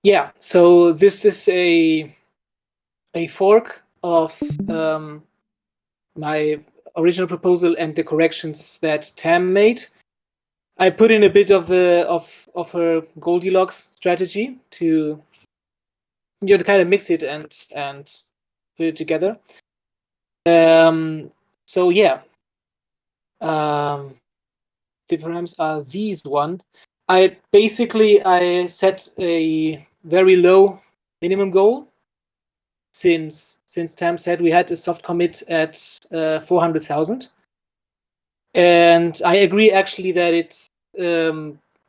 Yeah, so this is a fork of my original proposal and the corrections that Tam made. I put in a bit of her Goldilocks strategy to to kind of mix it and put it together. So yeah, um, the params are these one. I set a very low minimum goal since Tam said we had a soft commit at 400,000. And I agree actually that it's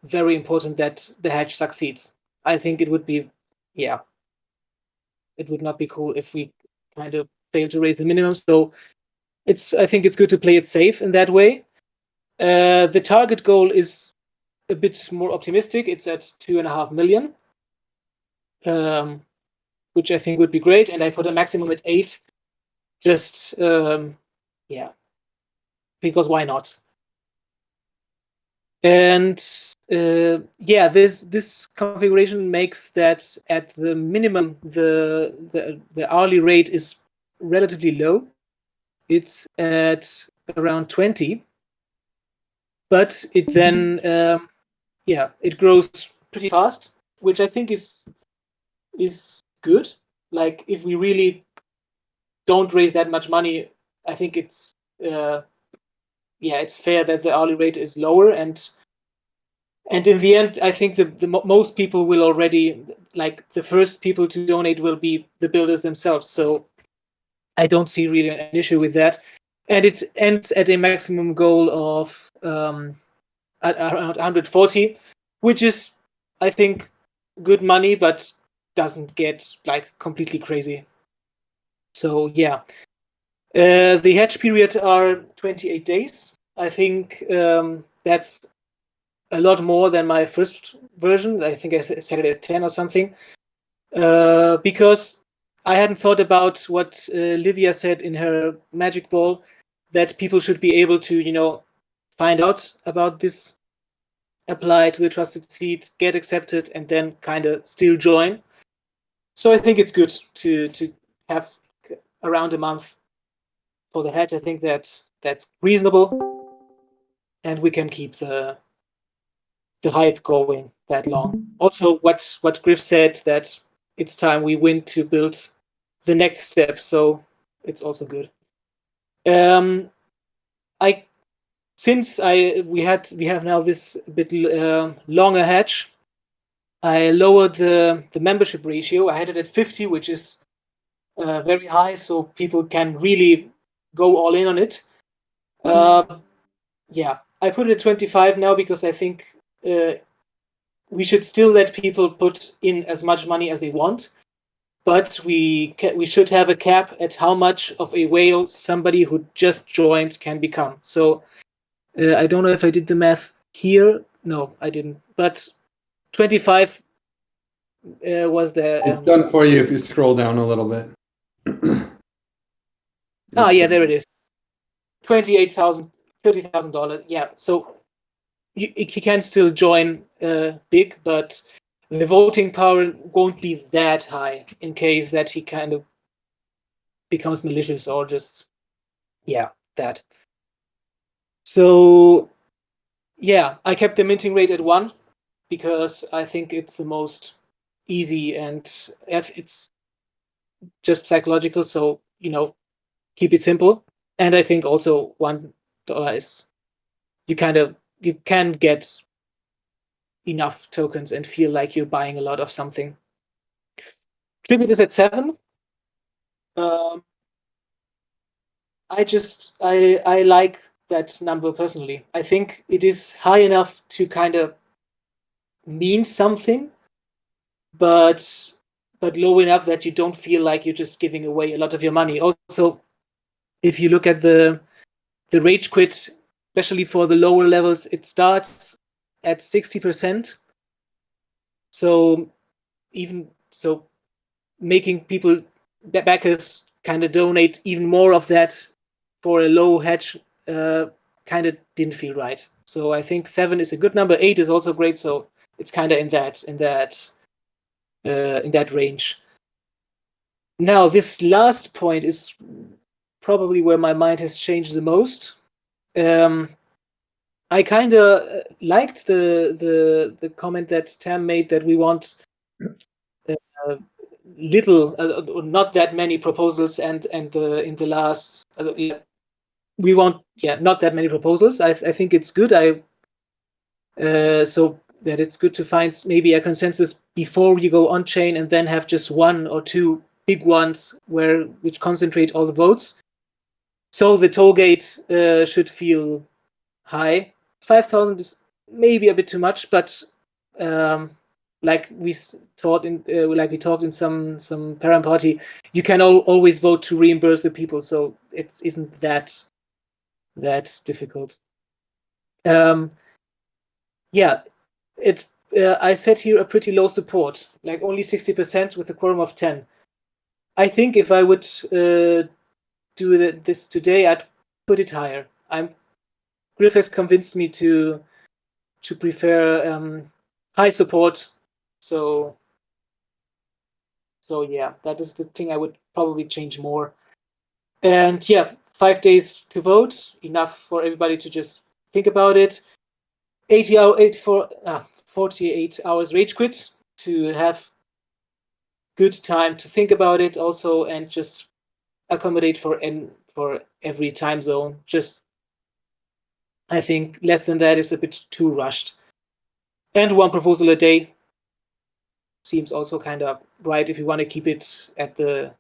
very important that the hedge succeeds. I think it would be, yeah, it would not be cool if we kind of fail to raise the minimum. So I think it's good to play it safe in that way. The target goal is a bit more optimistic. It's at 2.5 million, which I think would be great. And I put a maximum at 8, just yeah, because why not? And yeah, this configuration makes that at the minimum the hourly rate is relatively low. It's at around 20, but it then yeah, it grows pretty fast, which I think is good. Like if we really don't raise that much money, I think it's yeah, it's fair that the hourly rate is lower. And in the end, I think the most people will already, like the first people to donate will be the builders themselves. So I don't see really an issue with that. And it ends at a maximum goal of at around 140, which is, I think, good money, but doesn't get like completely crazy. So yeah, the hedge period are 28 days. I think that's a lot more than my first version. I think I set it at 10 or something. Because I hadn't thought about what Livia said in her Magic Ball, that people should be able to, find out about this, apply to the trusted seed, get accepted, and then kind of still join. So I think it's good to have around a month for the hedge. I think that's reasonable, and we can keep the hype going that long. Also, what Griff said, that it's time we win to build the next step, so it's also good. I since we have now this bit longer hedge. I lowered the membership ratio. I had it at 50, which is very high, so people can really go all in on it. Yeah, I put it at 25 now because I think we should still let people put in as much money as they want, but we should have a cap at how much of a whale somebody who just joined can become. So I don't know if I did the math here. No, I didn't. But 25 was the. It's done for you if you scroll down a little bit. Yeah, there it is. $28,000, $30,000. Yeah, so he can still join big, but the voting power won't be that high in case that he kind of becomes malicious or just, yeah, that. So yeah, I kept the minting rate at 1 because I think it's the most easy and it's just psychological. So, keep it simple. And I think also $1 is, you can get enough tokens and feel like you're buying a lot of something. Tribute is at 7. Um, I like that number personally. I think it is high enough to kind of mean something, but low enough that you don't feel like you're just giving away a lot of your money. Also, if you look at the rage quit, especially for the lower levels, it starts at 60%. So even so, making people backers kind of donate even more of that for a low hedge kind of didn't feel right. So I think 7 is a good number. 8 is also great. So it's kind of in that in that range. Now, this last point is probably where my mind has changed the most. I kind of liked the comment that Tam made that we want little, not that many proposals, and in the last, we want not that many proposals. I think it's good. So that it's good to find maybe a consensus before you go on chain, and then have just one or two big ones which concentrate all the votes. So the toll gate should feel high. 5,000 is maybe a bit too much, but like we talked in some parent party, you can always vote to reimburse the people, so it isn't that difficult. I set here a pretty low support, like only 60% with a quorum of 10. I think if I would do this today, I'd put it higher. Griff has convinced me to prefer high support. So yeah, that is the thing I would probably change more. And yeah, 5 days to vote, enough for everybody to just think about it. 48 hours rage quit to have good time to think about it also, and just accommodate for every time zone. Just, I think less than that is a bit too rushed. And one proposal a day seems also kind of right if you want to keep it at the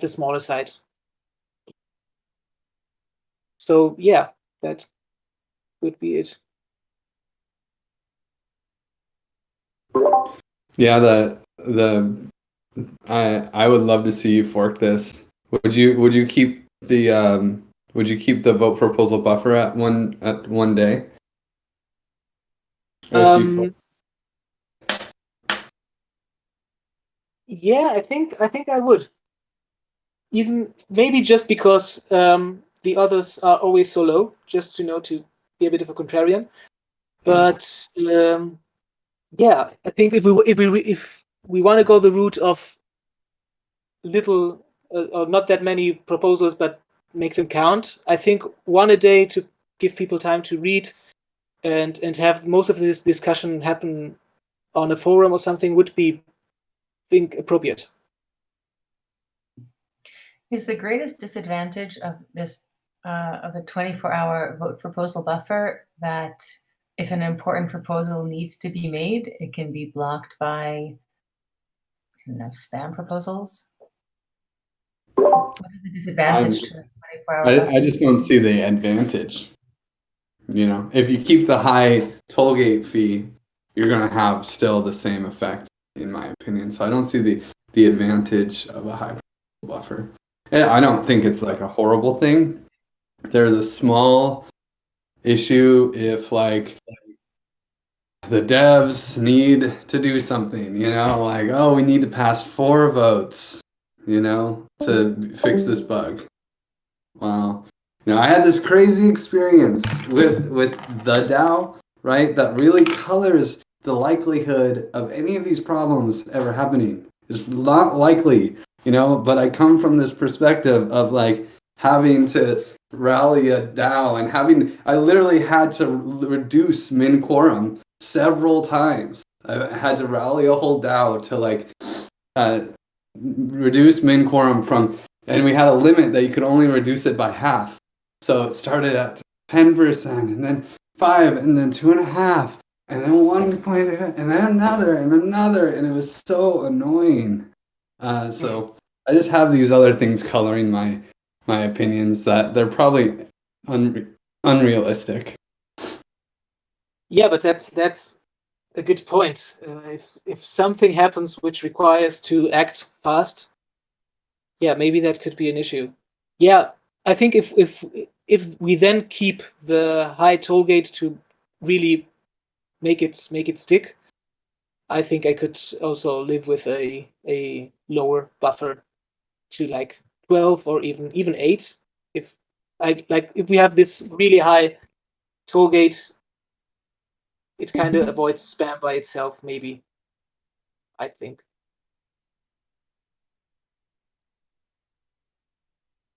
smaller side. So yeah, that would be it. Yeah, I would love to see you fork this. Would you keep the vote proposal buffer at one day? Yeah, I think I would. Even maybe just because the others are always so low, just to be a bit of a contrarian. But yeah, I think if we want to go the route of little or not that many proposals, but make them count, I think one a day to give people time to read and have most of this discussion happen on a forum or something would be, I think, appropriate. Is the greatest disadvantage of this of a 24-hour vote proposal buffer that if an important proposal needs to be made, it can be blocked by, I don't know, spam proposals? What is the disadvantage to the 24-hour buffer? I just don't see the advantage. If you keep the high toll gate fee, you're going to have still the same effect, in my opinion. So I don't see the advantage of a high buffer. I don't think it's like a horrible thing. There's a small issue if like the devs need to do something, like, oh, we need to pass 4 votes, to fix this bug. Well, I had this crazy experience with the DAO, right? That really colors the likelihood of any of these problems ever happening. It's not likely, but I come from this perspective of like having to rally a DAO and I literally had to reduce min quorum several times. I had to rally a whole DAO to like reduce min quorum from, and we had a limit that you could only reduce it by half. So it started at 10%, and then 5, and then 2.5, and then 1 point, and then another, and it was so annoying. So I just have these other things coloring my opinions that they're probably unrealistic. Yeah, but that's a good point. If something happens which requires to act fast, yeah, maybe that could be an issue. Yeah, I think if we then keep the high toll gate to really make it stick, I think I could also live with a lower buffer to like 12 or even 8. If we have this really high toll gate, it kind of avoids spam by itself, maybe, I think.